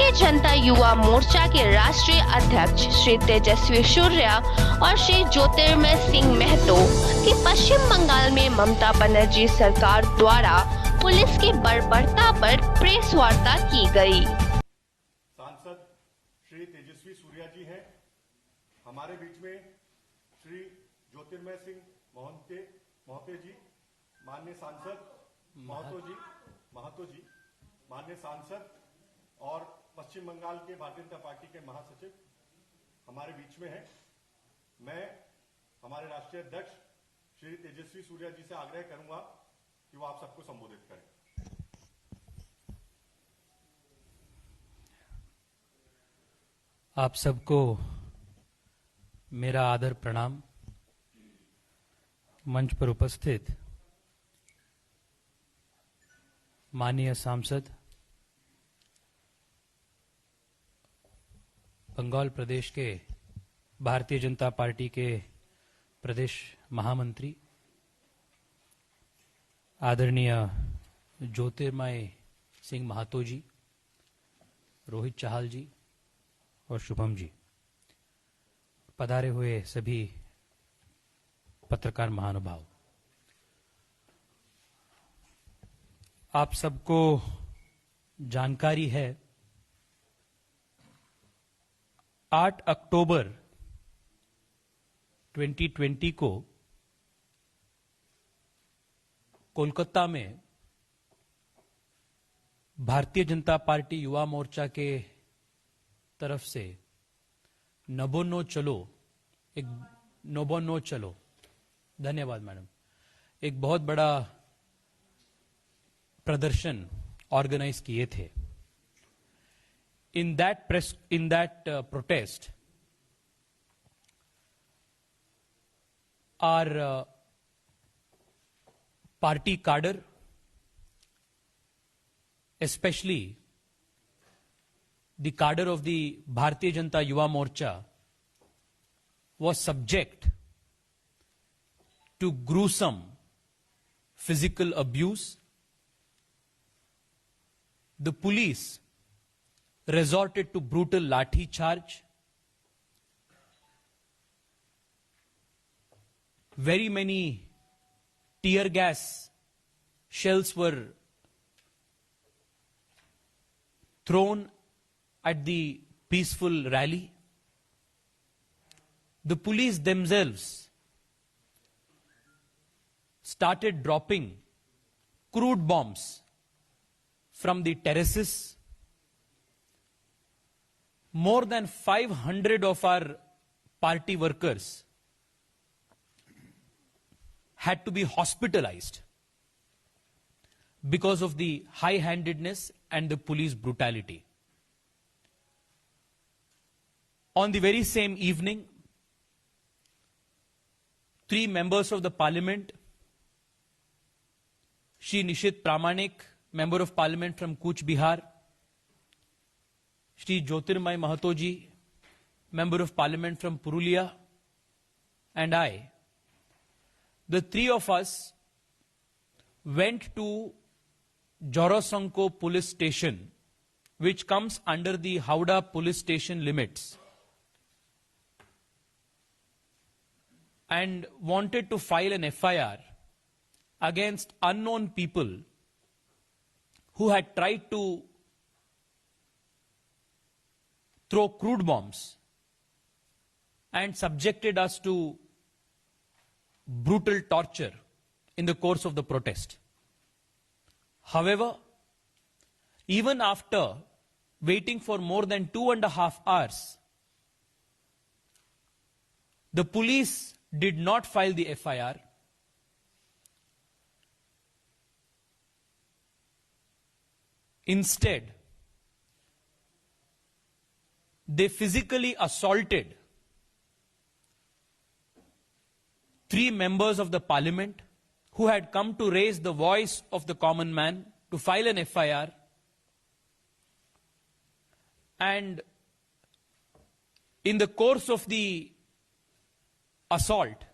भारतीय जनता युवा मोर्चा के राष्ट्रीय अध्यक्ष श्री तेजस्वी सूर्या और श्री ज्योतिर्मय सिंह महतो की पश्चिम बंगाल में ममता बनर्जी सरकार द्वारा पुलिस की बर्बरता पर प्रेस वार्ता की गई। सांसद श्री तेजस्वी सूर्या जी हैं हमारे बीच में। श्री ज्योतिर्मय सिंह महतो जी, माननीय सांसद महतो जी, माननीय सांसद और पश्चिम बंगाल के भारतीय जनता पार्टी के महासचिव हमारे बीच में हैं। मैं हमारे राष्ट्रीय अध्यक्ष श्री तेजस्वी सूर्या जी से आग्रह करूंगा कि वो आप सबको संबोधित करें। आप सबको मेरा आदर प्रणाम। मंच पर उपस्थित माननीय सांसद, बंगाल प्रदेश के भारतीय जनता पार्टी के प्रदेश महामंत्री आदरणीय ज्योतिर्मय सिंह महतो जी, रोहित चाहल जी और शुभम जी, पधारे हुए सभी पत्रकार महानुभाव, आप सबको जानकारी है 8 अक्टूबर 2020 को कोलकाता में भारतीय जनता पार्टी युवा मोर्चा के तरफ से नबो नो चलो, धन्यवाद मैडम, एक बहुत बड़ा प्रदर्शन ऑर्गेनाइज किए थे। In that protest, our party cadre, especially the cadre of the Bharatiya Janata Yuva Morcha, was subject to gruesome physical abuse. The police resorted to brutal lathi charge. Very many tear gas shells were thrown at the peaceful rally. The police themselves started dropping crude bombs from the terraces. More than 500 of our party workers had to be hospitalized because of the high-handedness and the police brutality. On the very same evening, 3 members of the parliament, Shri Nishit Pramanik, member of parliament from Cooch Behar, Shri Jyotirmay Mahto ji, member of parliament from Purulia, and I, the 3 of us went to Jorosanko police station, which comes under the Howrah police station limits, and wanted to file an FIR against unknown people who had tried to throw crude bombs and subjected us to brutal torture in the course of the protest. However, even after waiting for more than 2.5 hours, the police did not file the FIR. Instead, they physically assaulted 3 members of the parliament who had come to raise the voice of the common man to file an FIR, and in the course of the assault,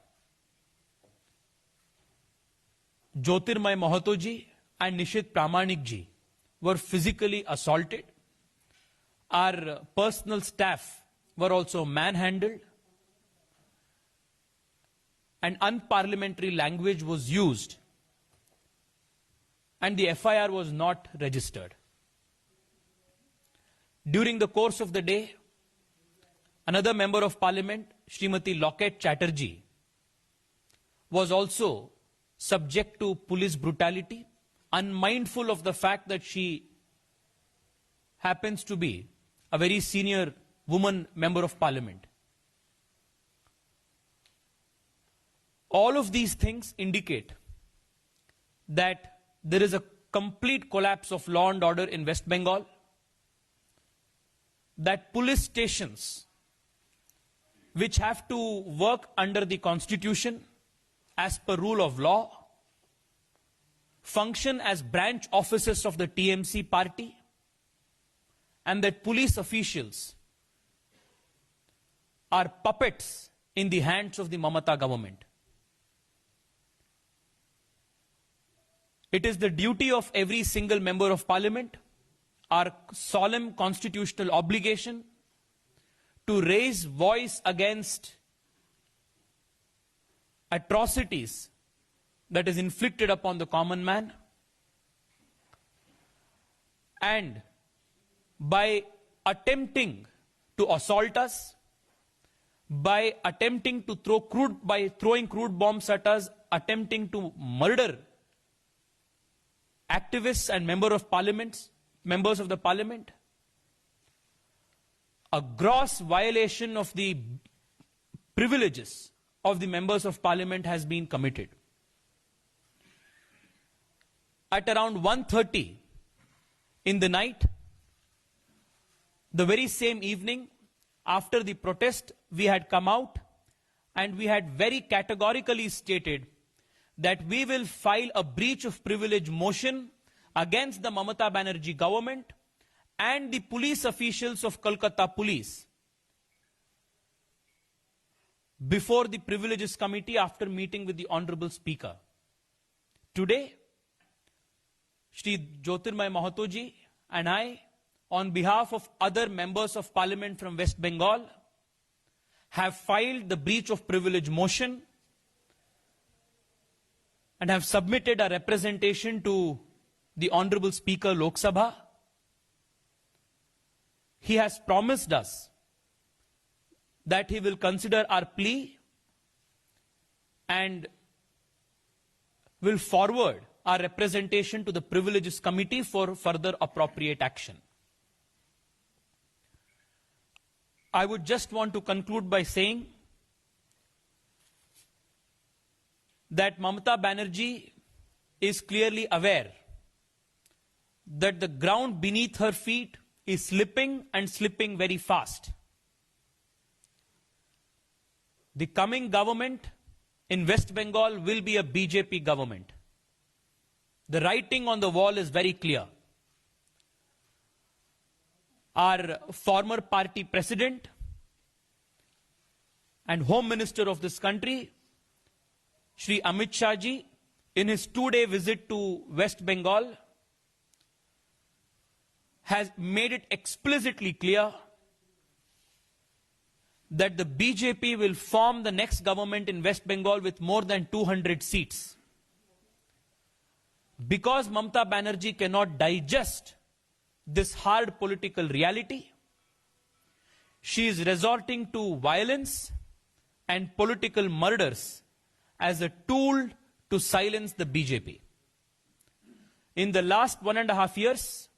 Jyotirmay Mahto ji and Nishit Pramanik ji were physically assaulted. our personal staff were also manhandled, and unparliamentary language was used, and the FIR was not registered. During the course of the day, another member of parliament, Srimati Locket Chatterjee, was also subject to police brutality, unmindful of the fact that she happens to be a very senior woman member of parliament. All of these things indicate that there is a complete collapse of law and order in West Bengal, that police stations, which have to work under the constitution as per rule of law, function as branch offices of the TMC party, and that police officials are puppets in the hands of the Mamata government. It is the duty of every single member of parliament, our solemn constitutional obligation, to raise voice against atrocities that is inflicted upon the common man, and by attempting to assault us, by attempting to throwing crude bombs at us, attempting to murder activists and members of the parliament, a gross violation of the privileges of the members of parliament has been committed. At around 1:30 in the night, the very same evening, after the protest, we had come out and we had very categorically stated that we will file a breach of privilege motion against the Mamata Banerjee government and the police officials of Kolkata Police before the Privileges Committee after meeting with the Honorable Speaker. Today, Shri Jyotirmay Mahato ji and I, on behalf of other members of parliament from West Bengal, have filed the breach of privilege motion and have submitted a representation to the Honorable Speaker Lok Sabha. He has promised us that he will consider our plea and will forward our representation to the Privileges Committee for further appropriate action. I would just want to conclude by saying that Mamata Banerjee is clearly aware that the ground beneath her feet is slipping and slipping very fast. The coming government in West Bengal will be a BJP government. The writing on the wall is very clear. Our former party president and Home Minister of this country, Shri Amit Shah ji, in his 2-day visit to West Bengal, has made it explicitly clear that the BJP will form the next government in West Bengal with more than 200 seats. Because Mamata Banerjee cannot digest this hard political reality, she is resorting to violence and political murders as a tool to silence the BJP. In the last 1.5 years,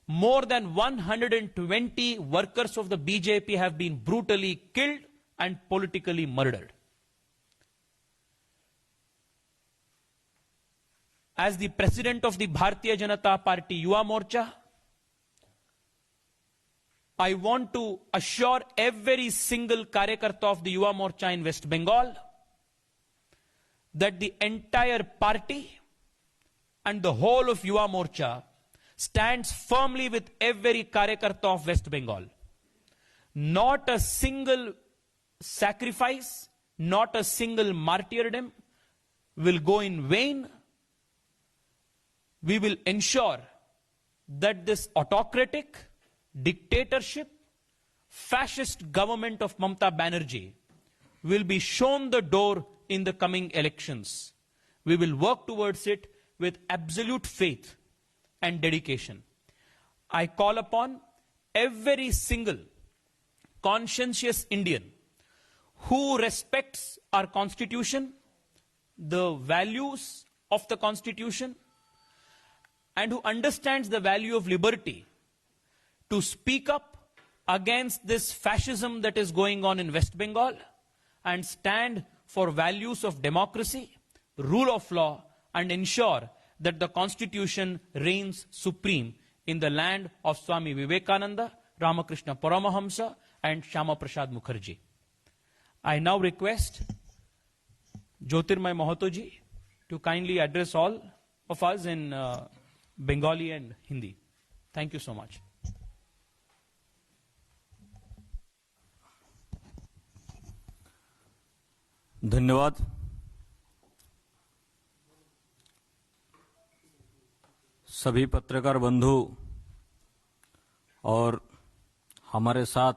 more than 120 workers of the BJP have been brutally killed and politically murdered. As the president of the Bharatiya Janata Party Yuva Morcha, I want to assure every single Karyakarta of the Yuva Morcha in West Bengal that the entire party and the whole of Yuva Morcha stands firmly with every Karyakarta of West Bengal. Not a single sacrifice, not a single martyrdom will go in vain. We will ensure that this autocratic dictatorship, fascist government of Mamata Banerjee will be shown the door in the coming elections. We will work towards it with absolute faith and dedication. I call upon every single conscientious Indian who respects our Constitution, the values of the Constitution, and who understands the value of liberty to speak up against this fascism that is going on in West Bengal and stand for values of democracy, rule of law, and ensure that the Constitution reigns supreme in the land of Swami Vivekananda, Ramakrishna Paramahamsa, and Shyama Prasad Mukherjee. I now request Jyotirmay Mahato ji to kindly address all of us in Bengali and Hindi. Thank you so much. धन्यवाद। सभी पत्रकार बंधु और हमारे साथ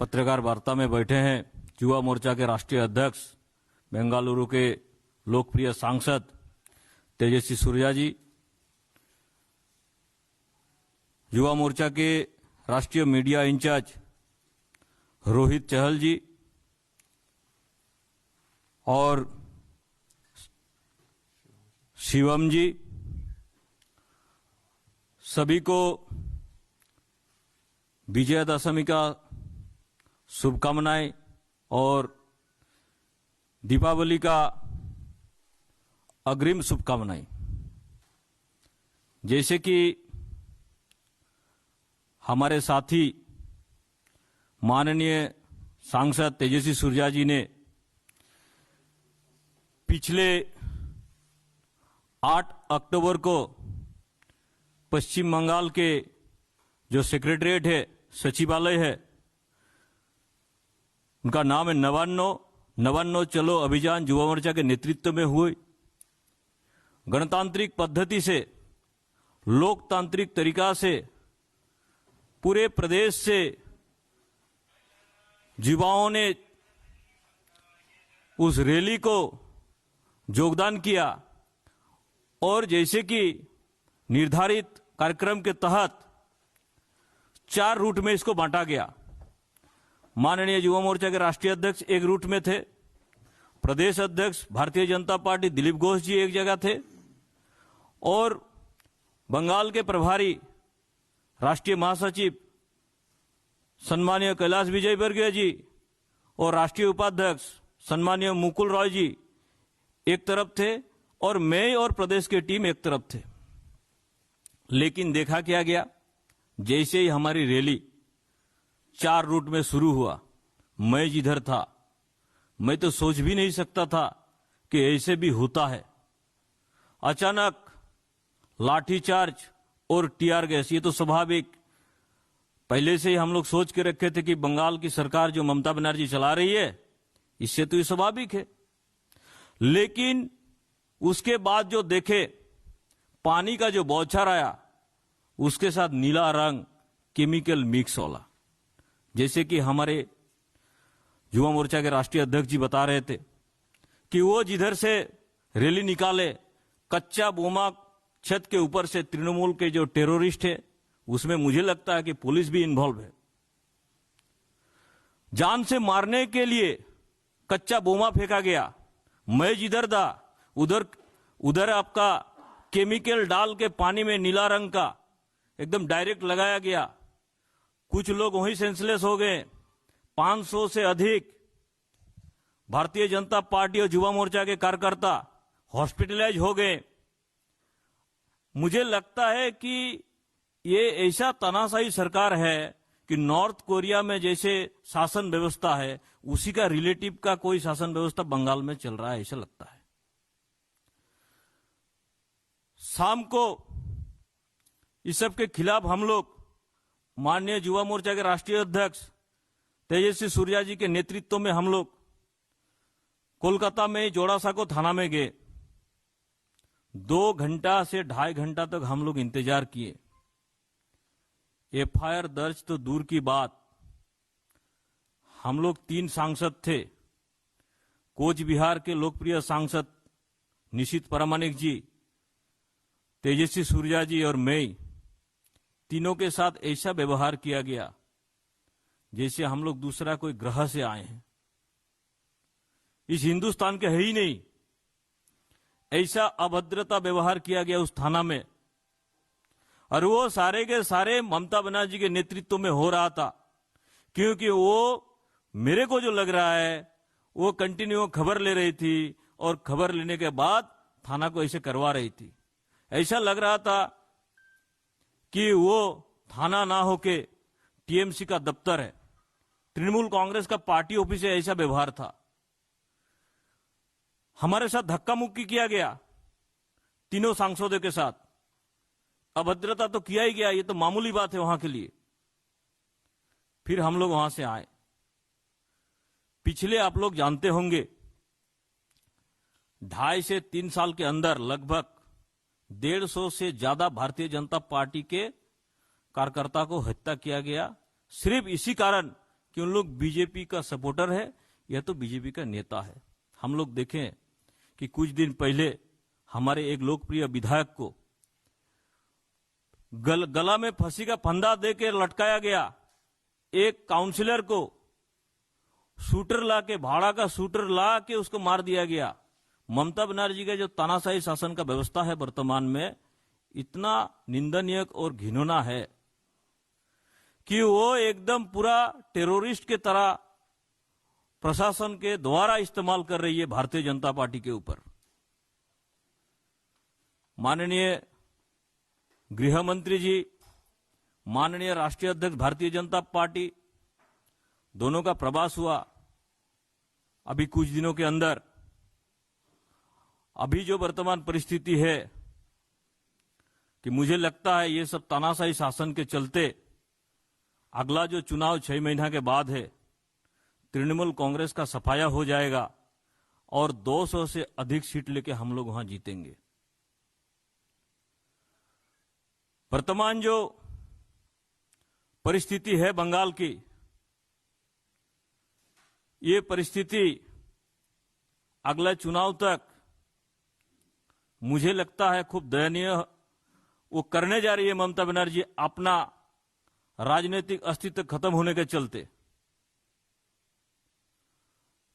पत्रकार वार्ता में बैठे हैं युवा मोर्चा के राष्ट्रीय अध्यक्ष बेंगलुरु के लोकप्रिय सांसद तेजस्वी सूर्या जी, युवा मोर्चा के राष्ट्रीय मीडिया इंचार्ज रोहित चहल जी और शिवम जी, सभी को विजयादशमी का शुभकामनाएं और दीपावली का अग्रिम शुभकामनाएं। जैसे कि हमारे साथी माननीय सांसद तेजस्वी सूर्या जी ने पिछले 8 अक्टूबर को पश्चिम बंगाल के जो सेक्रेटरीट है, सचिवालय है, उनका नाम है नवान्नो चलो अभियान, युवा मोर्चा के नेतृत्व में हुए गणतांत्रिक पद्धति से, लोकतांत्रिक तरीका से पूरे प्रदेश से युवाओं ने उस रैली को योगदान किया और जैसे कि निर्धारित कार्यक्रम के तहत 4 रूट में इसको बांटा गया। माननीय युवा मोर्चा के राष्ट्रीय अध्यक्ष एक रूट में थे, प्रदेश अध्यक्ष भारतीय जनता पार्टी दिलीप घोष जी एक जगह थे और बंगाल के प्रभारी राष्ट्रीय महासचिव सम्मानीय कैलाश विजयवर्गीय जी और राष्ट्रीय उपाध्यक्ष सम्मानीय मुकुल रॉय जी एक तरफ थे और मैं और प्रदेश की टीम एक तरफ थे। लेकिन देखा क्या गया, जैसे ही हमारी रैली 4 रूट में शुरू हुआ, मैं जिधर था मैं तो सोच भी नहीं सकता था कि ऐसे भी होता है। अचानक लाठीचार्ज और टीआर गैस, ये तो स्वाभाविक, पहले से ही हम लोग सोच के रखे थे कि बंगाल की सरकार जो ममता बनर्जी चला रही है, इससे तो ये स्वाभाविक है। लेकिन उसके बाद जो देखे, पानी का जो बौछार आया, उसके साथ नीला रंग केमिकल मिक्स होला। जैसे कि हमारे युवा मोर्चा के राष्ट्रीय अध्यक्ष जी बता रहे थे कि वो जिधर से रैली निकाले, कच्चा बोमा छत के ऊपर से तृणमूल के जो टेररिस्ट है, उसमें मुझे लगता है कि पुलिस भी इन्वॉल्व है। जान से मारने के लिए कच्चा बोमा फेंका गया। मैं जिधर था उधर आपका केमिकल डाल के पानी में नीला रंग का एकदम डायरेक्ट लगाया गया। कुछ लोग वहीं सेंसलेस हो गए। 500 से अधिक भारतीय जनता पार्टी और युवा मोर्चा के कार्यकर्ता हॉस्पिटलाइज हो गए। मुझे लगता है कि ये ऐसा तानाशाही सरकार है कि नॉर्थ कोरिया में जैसे शासन व्यवस्था है, उसी का रिलेटिव का कोई शासन व्यवस्था बंगाल में चल रहा है, ऐसा लगता है। शाम को इस सब के खिलाफ हम लोग माननीय युवा मोर्चा के राष्ट्रीय अध्यक्ष तेजस्वी सूर्या जी के नेतृत्व में हम लोग कोलकाता में जोड़ासाको थाना में गए। 2 घंटा से 2.5 घंटा तक हम लोग इंतजार किए। एफआईआर दर्ज तो दूर की बात, हम लोग 3 सांसद थे, कोच बिहार के लोकप्रिय सांसद निशित प्रामाणिक जी, तेजस्वी सूर्या जी और मैं, तीनों के साथ ऐसा व्यवहार किया गया जैसे हम लोग दूसरा कोई ग्रह से आए हैं। इस हिंदुस्तान के है ही नहीं, ऐसा अभद्रता व्यवहार किया गया उस थाना में। और वो सारे के सारे ममता बनर्जी के नेतृत्व में हो रहा था, क्योंकि वो मेरे को जो लग रहा है वो कंटिन्यू खबर ले रही थी और खबर लेने के बाद थाना को ऐसे करवा रही थी। ऐसा लग रहा था कि वो थाना ना होके टीएमसी का दफ्तर है, तृणमूल कांग्रेस का पार्टी ऑफिस है, ऐसा व्यवहार था। हमारे साथ धक्का मुक्की किया गया तीनों सांसदों के साथ। अभद्रता तो किया ही गया, ये तो मामूली बात है वहां के लिए। फिर हम लोग वहां से आए। पिछले आप लोग जानते होंगे 2.5 से 3 साल के अंदर लगभग 150 से ज्यादा भारतीय जनता पार्टी के कार्यकर्ता को हत्या किया गया, सिर्फ इसी कारण कि उन लोग बीजेपी का सपोर्टर है या तो बीजेपी का नेता है। हम लोग देखें कि कुछ दिन पहले हमारे एक लोकप्रिय विधायक को गला में फांसी का फंदा देकर लटकाया गया। एक काउंसलर को शूटर ला के, भाड़ा का शूटर ला के उसको मार दिया गया। ममता बनर्जी का जो तानाशाही शासन का व्यवस्था है वर्तमान में, इतना निंदनीय और घिनौना है कि वो एकदम पूरा टेररिस्ट के तरह प्रशासन के द्वारा इस्तेमाल कर रही है भारतीय जनता पार्टी के ऊपर। माननीय गृह मंत्री जी, माननीय राष्ट्रीय अध्यक्ष भारतीय जनता पार्टी, दोनों का प्रवास हुआ अभी कुछ दिनों के अंदर। अभी जो वर्तमान परिस्थिति है कि मुझे लगता है ये सब तानाशाही शासन के चलते अगला जो चुनाव 6 महीना के बाद है, तृणमूल कांग्रेस का सफाया हो जाएगा और 200 से अधिक सीट लेके हम लोग वहां जीतेंगे। वर्तमान जो परिस्थिति है बंगाल की, ये परिस्थिति अगले चुनाव तक मुझे लगता है खूब दयनीय वो करने जा रही है ममता बनर्जी, अपना राजनीतिक अस्तित्व खत्म होने के चलते।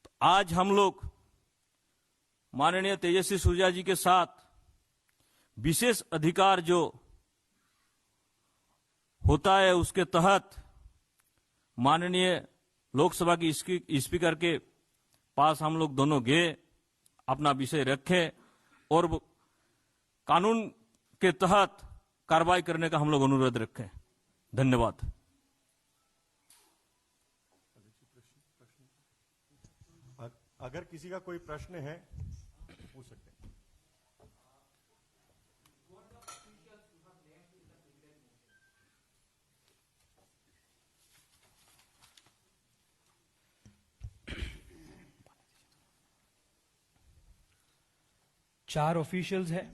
तो आज हम लोग माननीय तेजस्वी सूर्या जी के साथ विशेष अधिकार जो होता है उसके तहत माननीय लोकसभा की स्पीकर के पास हम लोग दोनों गए, अपना विषय रखे और कानून के तहत कार्रवाई करने का हम लोग अनुरोध रखें। धन्यवाद। अगर किसी का कोई प्रश्न है पूछ सकते हैं। चार ऑफिशियल्स है।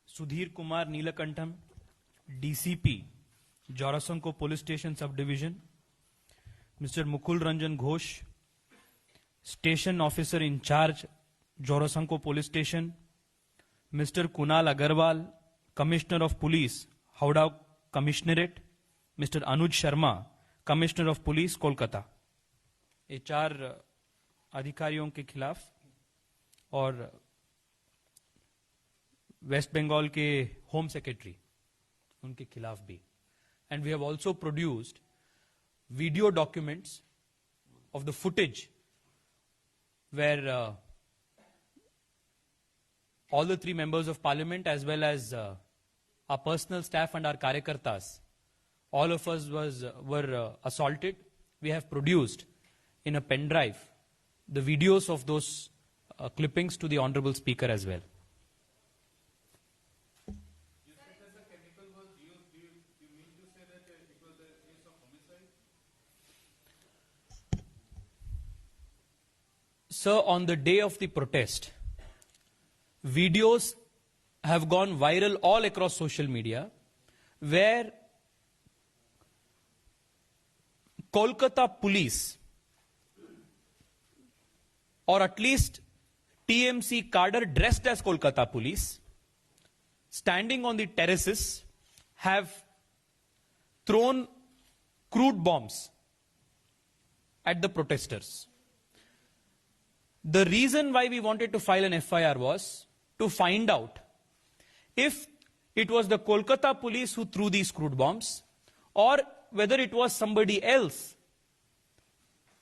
Sudhir Kumar Neelkantham, DCP Jorasanko police station sub division, mister Mukul Ranjan Ghosh, station officer incharge Jorasanko police station, mister Kunal Agarwal, commissioner of police Howrah commissionerate, mister Anuj Sharma, commissioner of police Kolkata. ये 4 अधिकारियों के खिलाफ और वेस्ट बंगाल के होम सेक्रेटरी उनके खिलाफ भी। And we have also produced video documents of the footage where all the 3 members of parliament as well as our personal staff and our karyakartas, all of us were assaulted. We have produced in a pen drive the videos of those clippings to the honorable speaker as well. Sir, on the day of the protest, videos have gone viral all across social media where Kolkata police, or at least TMC cadre dressed as Kolkata police, standing on the terraces, have thrown crude bombs at the protesters. The reason why we wanted to file an FIR was to find out if it was the Kolkata police who threw these crude bombs, or whether it was somebody else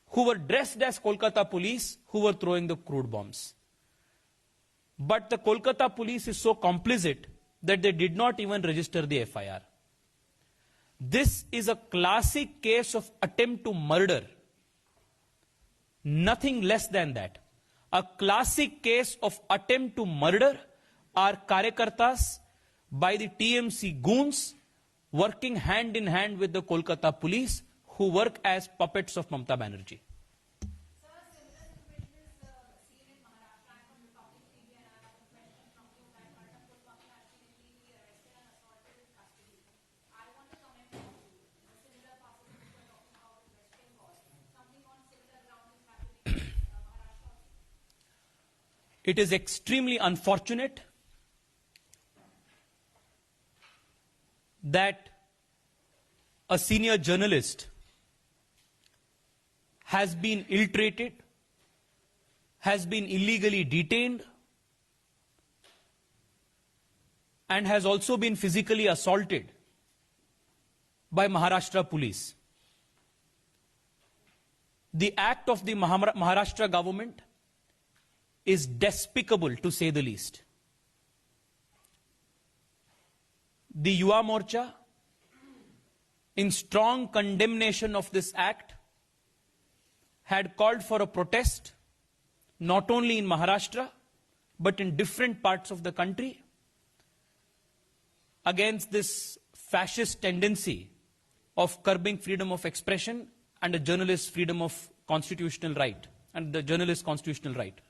who were dressed as Kolkata police who were throwing the crude bombs. But the Kolkata police is so complicit that they did not even register the FIR. This is a classic case of attempt to murder. Nothing less than that. A classic case of attempt to murder are Karyakartas by the TMC goons working hand in hand with the Kolkata police who work as puppets of Mamata Banerjee. It is extremely unfortunate that a senior journalist has been ill-treated, has been illegally detained, and has also been physically assaulted by Maharashtra police. The act of the Maharashtra government is despicable, to say the least. The Yuva Morcha, in strong condemnation of this act, had called for a protest not only in Maharashtra but in different parts of the country against this fascist tendency of curbing freedom of expression and a journalist's freedom of constitutional right, and the journalist's constitutional right.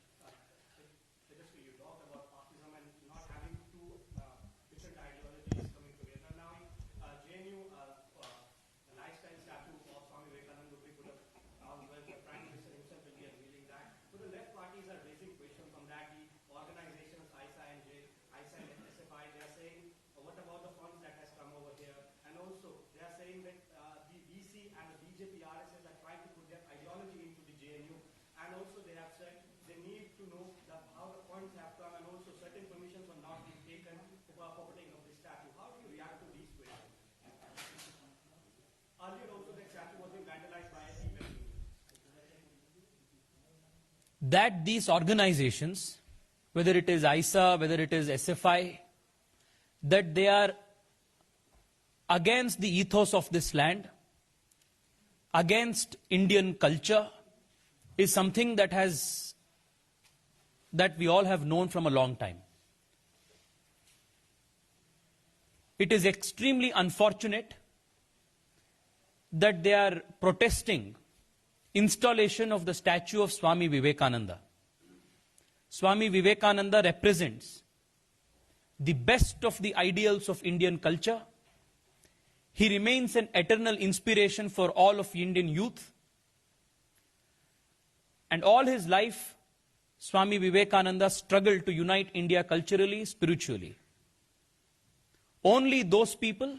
That these organizations, whether it is ISA, whether it is SFI, that they are against the ethos of this land, against Indian culture, is something that we all have known from a long time. It is extremely unfortunate that they are protesting installation of the statue of Swami Vivekananda. Swami Vivekananda represents the best of the ideals of Indian culture. He remains an eternal inspiration for all of Indian youth. And all his life, Swami Vivekananda struggled to unite India culturally, spiritually. Only those people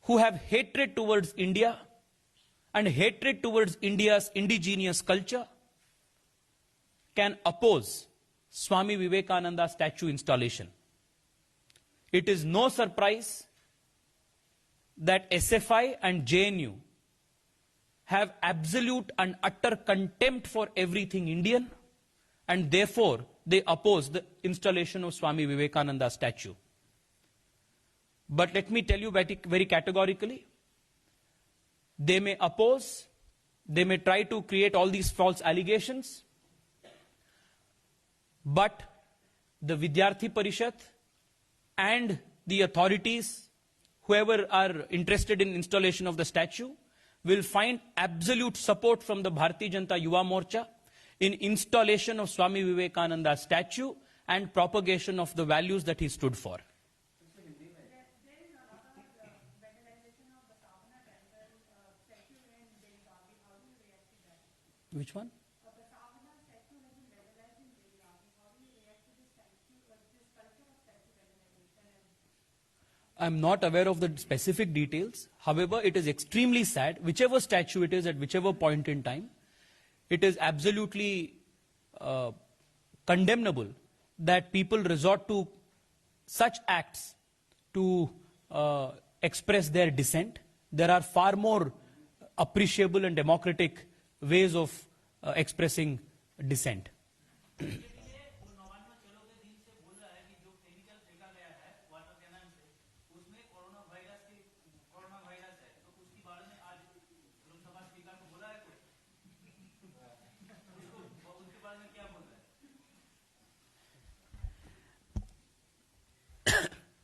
who have hatred towards India and hatred towards India's indigenous culture can oppose Swami Vivekananda statue installation. It is no surprise that SFI and JNU have absolute and utter contempt for everything Indian, and therefore they oppose the installation of Swami Vivekananda statue. But let me tell you very categorically, they may oppose, they may try to create all these false allegations, but the Vidyarthi Parishad and the authorities, whoever are interested in installation of the statue, will find absolute support from the Bharatiya Janata Yuva Morcha in installation of Swami Vivekananda's statue and propagation of the values that he stood for. Which one? I'm not aware of the specific details. However, it is extremely sad, whichever statue it is at whichever point in time, it is absolutely condemnable that people resort to such acts to express their dissent. There are far more appreciable and democratic ways of expressing dissent.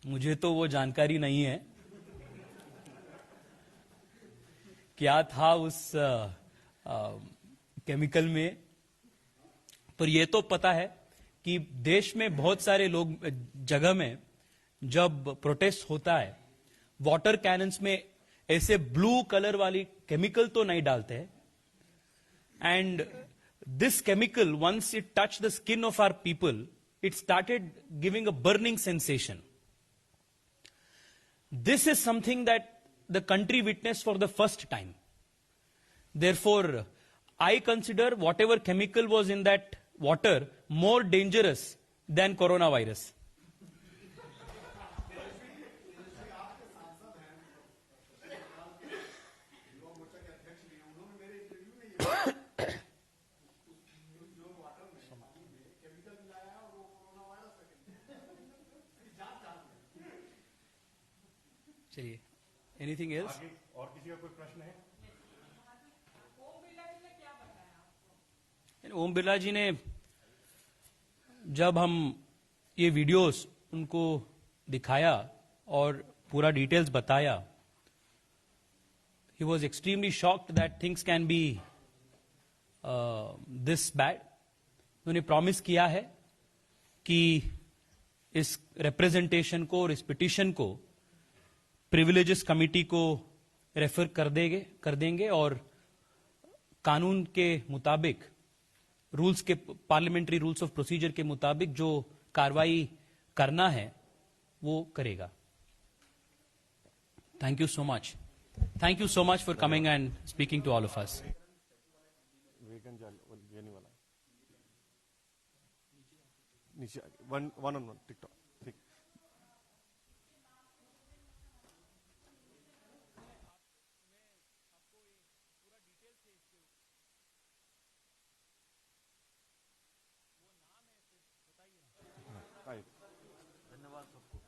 मुझे तो वो जानकारी नहीं है क्या था उस chemical में, पर यह तो पता है कि देश में बहुत सारे लोग जगह में जब प्रोटेस्ट होता है वाटर कैनन्स में ऐसे ब्लू कलर वाली केमिकल तो नहीं डालते हैं, and this chemical once it touch the skin of our people it started giving a burning sensation. This is something that the country witnessed for the first time. Therefore, I consider whatever chemical was in that water more dangerous than coronavirus. चलिए, anything else? आगे और किसी का कोई प्रश्न है? ओम बिरला जी ने जब हम ये वीडियोस उनको दिखाया और पूरा डिटेल्स बताया, he was extremely shocked that things can be this bad. उन्होंने प्रॉमिस किया है कि इस रिप्रेजेंटेशन को और इस पिटीशन को प्रिविलेजेस कमिटी को रेफर कर देंगे और कानून के मुताबिक रूल्स के पार्लियामेंट्री रूल्स ऑफ प्रोसीजर के मुताबिक जो कार्रवाई करना है वो करेगा. Thank you so much. Thank you so much for coming and speaking to all of us. वेगन जाने वाला नीचे वन ऑन वन टिकटॉक. ठीक. धन्यवाद सबको.